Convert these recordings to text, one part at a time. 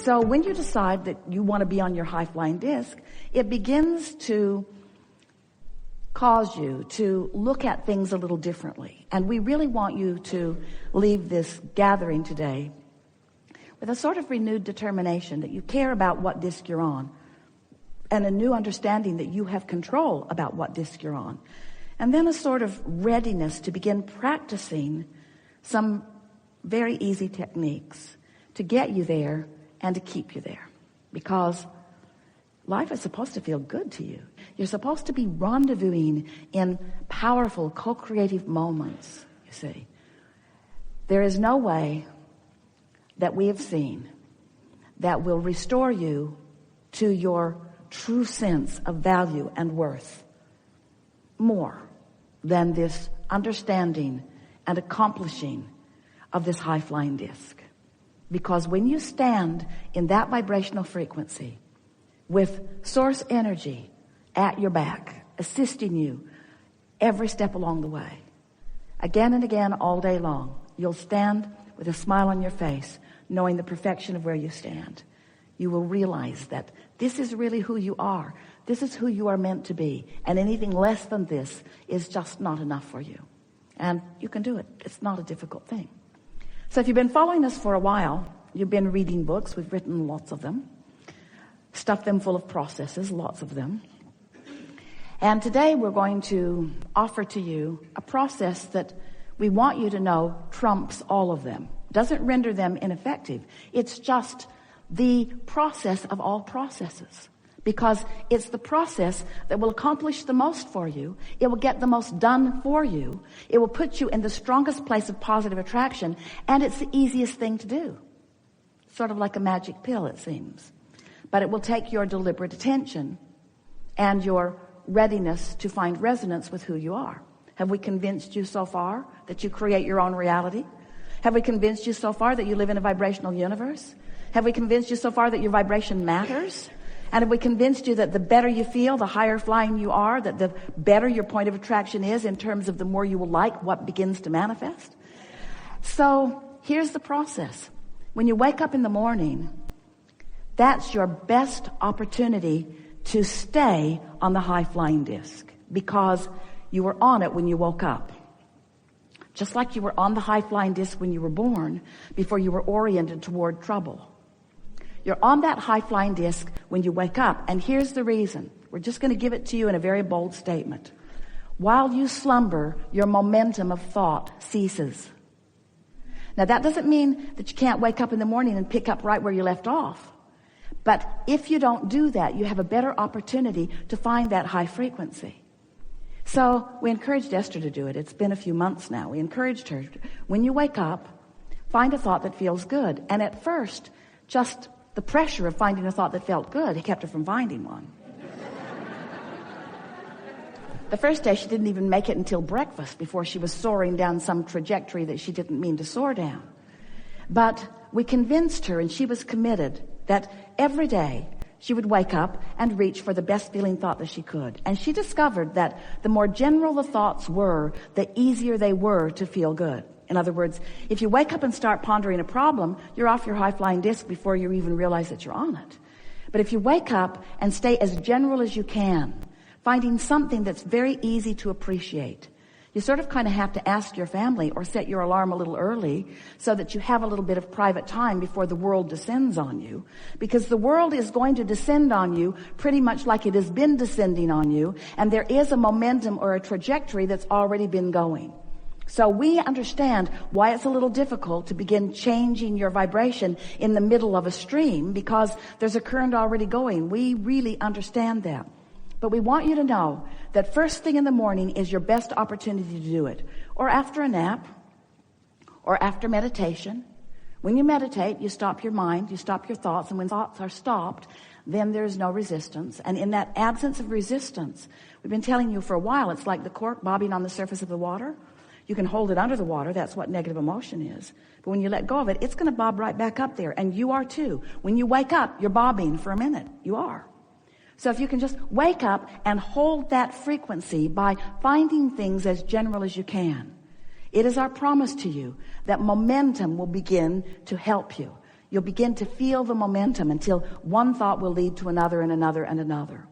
So when you decide that you want to be on your high-flying disc, it begins to cause you to look at things a little differently. And we really want you to leave this gathering today with a sort of renewed determination that you care about what disc you're on, and a new understanding that you have control about what disc you're on. And then a sort of readiness to begin practicing some very easy techniques to get you there and to keep you there. Because life is supposed to feel good to you. You're supposed to be rendezvousing in powerful, co-creative moments, you see. There is no way that we have seen that will restore you to your true sense of value and worth more than this understanding and accomplishing of this high-flying disc. Because when you stand in that vibrational frequency with source energy at your back, assisting you every step along the way, again and again all day long, you'll stand with a smile on your face, knowing the perfection of where you stand. You will realize that this is really who you are. This is who you are meant to be. And anything less than this is just not enough for you. And you can do it. It's not a difficult thing. So if you've been following us for a while, you've been reading books. We've written lots of them. Stuffed them full of processes, lots of them. And today we're going to offer to you a process that we want you to know trumps all of them. Doesn't render them ineffective. It's just the process of all processes. Because it's the process that will accomplish the most for you. It will get the most done for you. It will put you in the strongest place of positive attraction. And it's the easiest thing to do. Sort of like a magic pill, it seems. But it will take your deliberate attention and your readiness to find resonance with who you are. Have we convinced you so far that you create your own reality? Have we convinced you so far that you live in a vibrational universe? Have we convinced you so far that your vibration matters? And have we convinced you that the better you feel, the higher flying you are, that the better your point of attraction is in terms of the more you will like what begins to manifest? So here's the process. When you wake up in the morning, that's your best opportunity to stay on the high-flying disc, because you were on it when you woke up. Just like you were on the high-flying disc when you were born, before you were oriented toward trouble. You're on that high-flying disc when you wake up, and here's the reason. We're just going to give it to you in a very bold statement. While you slumber, your momentum of thought ceases. Now, that doesn't mean that you can't wake up in the morning and pick up right where you left off. But if you don't do that, you have a better opportunity to find that high frequency. So we encouraged Esther to do it. It's been a few months now. We encouraged her, when you wake up, find a thought that feels good. And at first, just the pressure of finding a thought that felt good kept her from finding one. The first day, she didn't even make it until breakfast before she was soaring down some trajectory that she didn't mean to soar down. But we convinced her, and she was committed, that every day she would wake up and reach for the best feeling thought that she could. And she discovered that the more general the thoughts were, the easier they were to feel good. In other words, if you wake up and start pondering a problem, you're off your high-flying disc before you even realize that you're on it. But if you wake up and stay as general as you can, finding something that's very easy to appreciate, you sort of kind of have to ask your family or set your alarm a little early so that you have a little bit of private time before the world descends on you. Because the world is going to descend on you pretty much like it has been descending on you. And there is a momentum or a trajectory that's already been going. So we understand why it's a little difficult to begin changing your vibration in the middle of a stream, because there's a current already going. We really understand that. But we want you to know that first thing in the morning is your best opportunity to do it. Or after a nap, or after meditation. When you meditate, you stop your mind, you stop your thoughts, and when thoughts are stopped, then there's no resistance. And in that absence of resistance, we've been telling you for a while, it's like the cork bobbing on the surface of the water. You can hold it under the water. That's what negative emotion is. But when you let go of it, it's going to bob right back up there. And you are too. When you wake up, you're bobbing for a minute. You are. So if you can just wake up and hold that frequency by finding things as general as you can, it is our promise to you that momentum will begin to help you. You'll begin to feel the momentum until one thought will lead to another and another and another.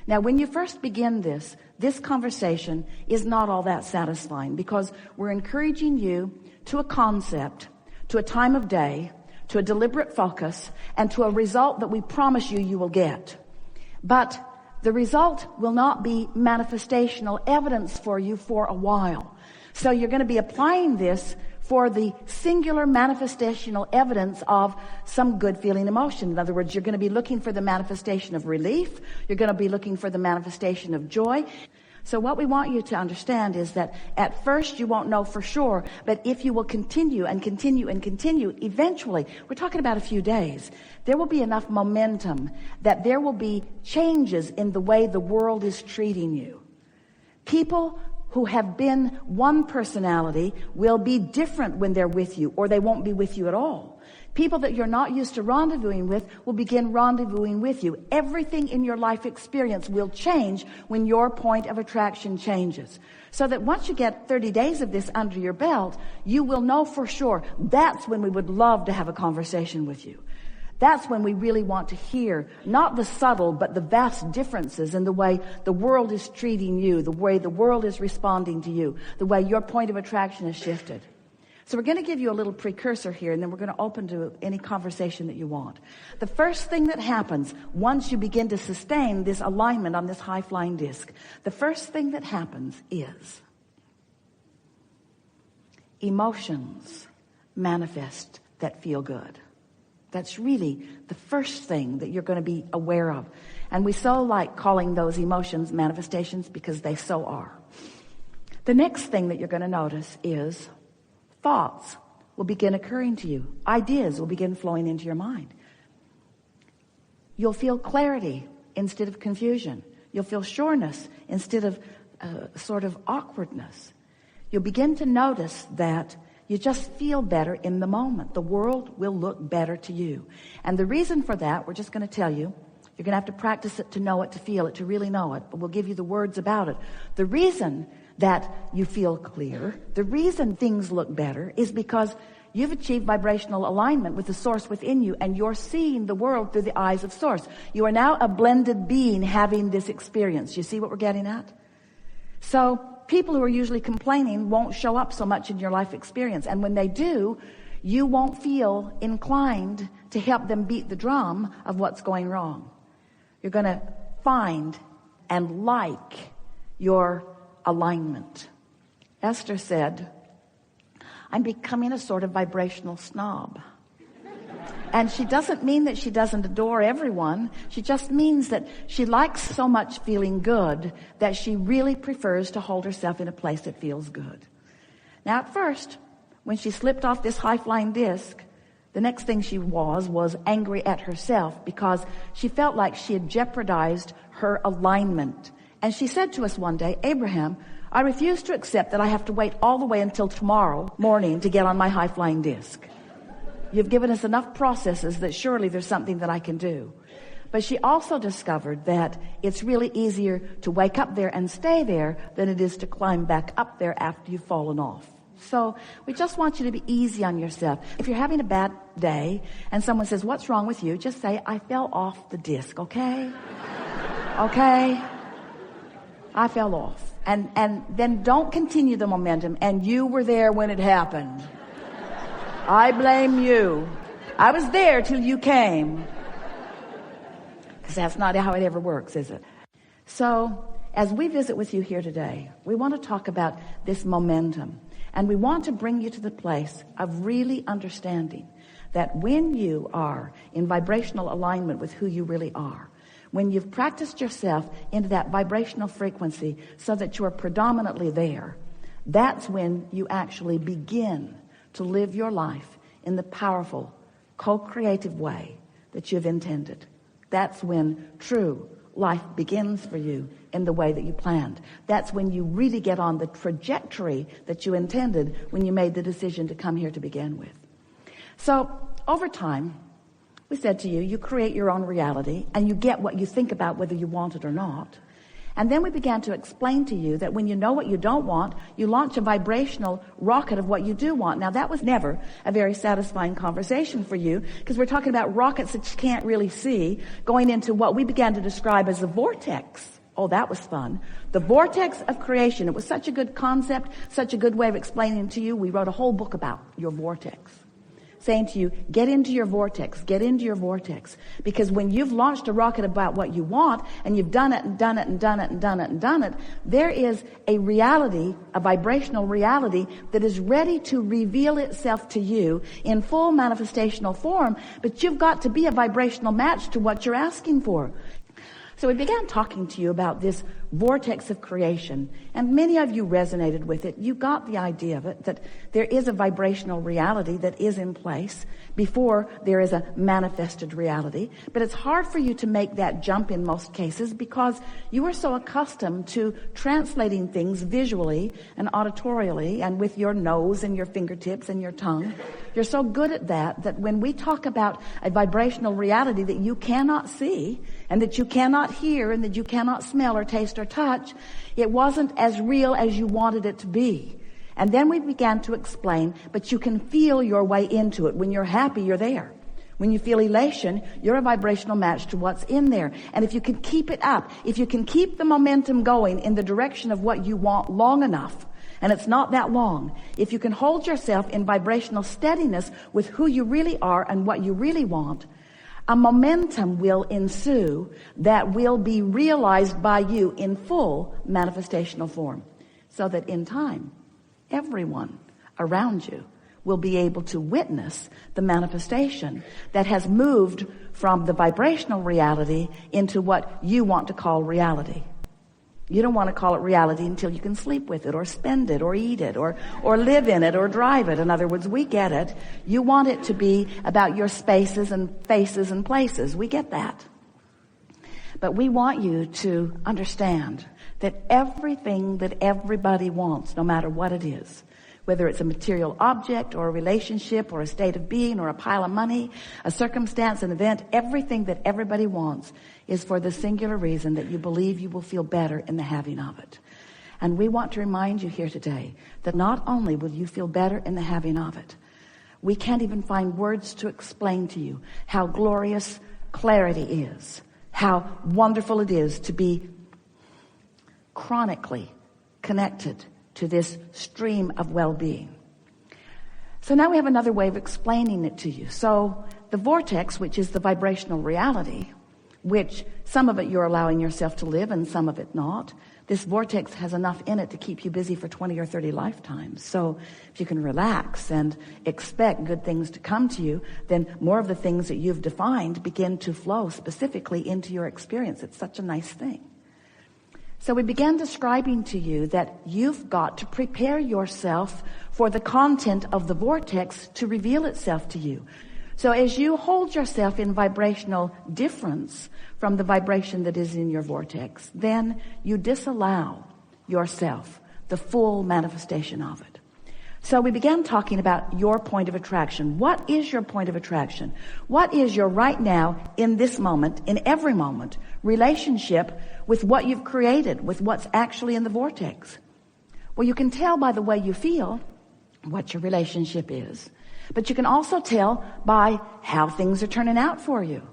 Now, when you first begin this conversation is not all that satisfying, because we're encouraging you to a concept, to a time of day, to a deliberate focus, and to a result that we promise you will get. But the result will not be manifestational evidence for you for a while. So you're going to be applying this for the singular manifestational evidence of some good feeling emotion. In other words, you're going to be looking for the manifestation of relief. You're going to be looking for the manifestation of joy. So what we want you to understand is that at first you won't know for sure, but if you will continue and continue and continue, eventually, we're talking about a few days, there will be enough momentum that there will be changes in the way the world is treating you. People who have been one personality will be different when they're with you, or they won't be with you at all. People that you're not used to rendezvousing with will begin rendezvousing with you. Everything in your life experience will change when your point of attraction changes. So that once you get 30 days of this under your belt, you will know for sure that's when we would love to have a conversation with you. That's when we really want to hear, not the subtle, but the vast differences in the way the world is treating you, the way the world is responding to you, the way your point of attraction has shifted. So we're going to give you a little precursor here, and then we're going to open to any conversation that you want. The first thing that happens once you begin to sustain this alignment on this high-flying disc, the first thing that happens is emotions manifest that feel good. That's really the first thing that you're going to be aware of. And we so like calling those emotions manifestations because they so are. The next thing that you're going to notice is thoughts will begin occurring to you. Ideas will begin flowing into your mind. You'll feel clarity instead of confusion. You'll feel sureness instead of sort of awkwardness. You'll begin to notice that you just feel better in the moment. The world will look better to you. And the reason for that, we're just going to tell you. You're going to have to practice it to know it, to feel it, to really know it. But we'll give you the words about it. The reason that you feel clear, the reason things look better is because you've achieved vibrational alignment with the source within you, and you're seeing the world through the eyes of source. You are now a blended being having this experience. You see what we're getting at? So people who are usually complaining won't show up so much in your life experience. And when they do, you won't feel inclined to help them beat the drum of what's going wrong. You're going to find and like your alignment. Esther said, I'm becoming a sort of vibrational snob. And she doesn't mean that she doesn't adore everyone. She just means that she likes so much feeling good that she really prefers to hold herself in a place that feels good. Now, at first, when she slipped off this high-flying disc, the next thing she was angry at herself because she felt like she had jeopardized her alignment. And she said to us one day, Abraham, I refuse to accept that I have to wait all the way until tomorrow morning to get on my high-flying disc. You've given us enough processes that surely there's something that I can do. But she also discovered that it's really easier to wake up there and stay there than it is to climb back up there after you've fallen off. So we just want you to be easy on yourself. If you're having a bad day and someone says, what's wrong with you? Just say, I fell off the disc, okay? Okay? I fell off. And then don't continue the momentum. And you were there when it happened. I blame you. I was there till you came. Because that's not how it ever works, is it? So, as we visit with you here today, we want to talk about this momentum. And we want to bring you to the place of really understanding that when you are in vibrational alignment with who you really are, when you've practiced yourself into that vibrational frequency so that you are predominantly there, that's when you actually begin to live your life in the powerful, co-creative way that you've intended. That's when true life begins for you in the way that you planned. That's when you really get on the trajectory that you intended when you made the decision to come here to begin with. So, over time, we said to you, you create your own reality and you get what you think about whether you want it or not. And then we began to explain to you that when you know what you don't want, you launch a vibrational rocket of what you do want. Now, that was never a very satisfying conversation for you, because we're talking about rockets that you can't really see going into what we began to describe as a vortex. Oh, that was fun. The vortex of creation. It was such a good concept, such a good way of explaining to you. We wrote a whole book about your vortex, saying to you, get into your vortex, get into your vortex. Because when you've launched a rocket about what you want, and you've done it and done it and done it and done it and done it, there is a reality, a vibrational reality that is ready to reveal itself to you in full manifestational form. But you've got to be a vibrational match to what you're asking for. So we began talking to you about this vortex of creation, and many of you resonated with it. You got the idea of it, that there is a vibrational reality that is in place before there is a manifested reality. But it's hard for you to make that jump in most cases, because you are so accustomed to translating things visually and auditorially and with your nose and your fingertips and your tongue. You're so good at that when we talk about a vibrational reality that you cannot see and that you cannot hear and that you cannot smell or taste or touch, it wasn't as real as you wanted it to be. And then we began to explain, but you can feel your way into it. When you're happy, you're there. When you feel elation, you're a vibrational match to what's in there. And if you can keep it up, if you can keep the momentum going in the direction of what you want long enough, and it's not that long, if you can hold yourself in vibrational steadiness with who you really are and what you really want, a momentum will ensue that will be realized by you in full manifestational form, so that in time, everyone around you will be able to witness the manifestation that has moved from the vibrational reality into what you want to call reality. You don't want to call it reality until you can sleep with it or spend it or eat it or live in it or drive it. In other words, we get it. You want it to be about your spaces and faces and places. We get that. But we want you to understand that everything that everybody wants, no matter what it is, whether it's a material object or a relationship or a state of being or a pile of money, a circumstance, an event, everything that everybody wants is for the singular reason that you believe you will feel better in the having of it. And we want to remind you here today that not only will you feel better in the having of it, we can't even find words to explain to you how glorious clarity is, how wonderful it is to be chronically connected to this stream of well-being. So now we have another way of explaining it to you. So the vortex, which is the vibrational reality, which some of it you're allowing yourself to live and some of it not, this vortex has enough in it to keep you busy for 20 or 30 lifetimes. So if you can relax and expect good things to come to you, then more of the things that you've defined begin to flow specifically into your experience. It's such a nice thing. So we began describing to you that you've got to prepare yourself for the content of the vortex to reveal itself to you. So as you hold yourself in vibrational difference from the vibration that is in your vortex, then you disallow yourself the full manifestation of it. So we began talking about your point of attraction. What is your point of attraction? What is your right now, in this moment, in every moment, relationship with what you've created, with what's actually in the vortex? Well, you can tell by the way you feel what your relationship is, but you can also tell by how things are turning out for you.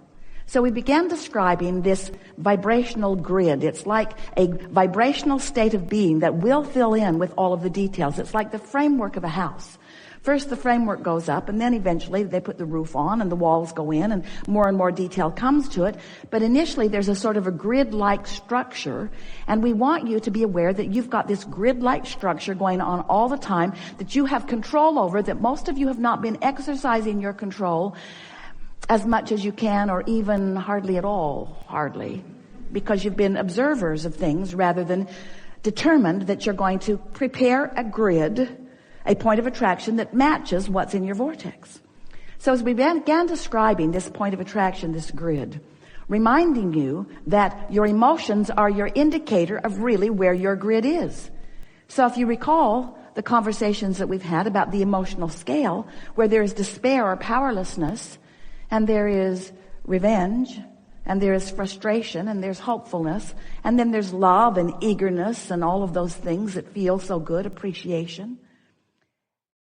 So we began describing this vibrational grid. It's like a vibrational state of being that will fill in with all of the details. It's like the framework of a house. First the framework goes up, and then eventually they put the roof on and the walls go in and more detail comes to it. But initially there's a sort of a grid-like structure, and we want you to be aware that you've got this grid-like structure going on all the time that you have control over, that most of you have not been exercising your control as much as you can, or even hardly at all, because you've been observers of things rather than determined that you're going to prepare a grid, a point of attraction that matches what's in your vortex. So as we began describing this point of attraction, this grid, reminding you that your emotions are your indicator of really where your grid is. So if you recall the conversations that we've had about the emotional scale, where there is despair or powerlessness, and there is revenge, and there is frustration, and there's hopefulness, and then there's love and eagerness and all of those things that feel so good, appreciation.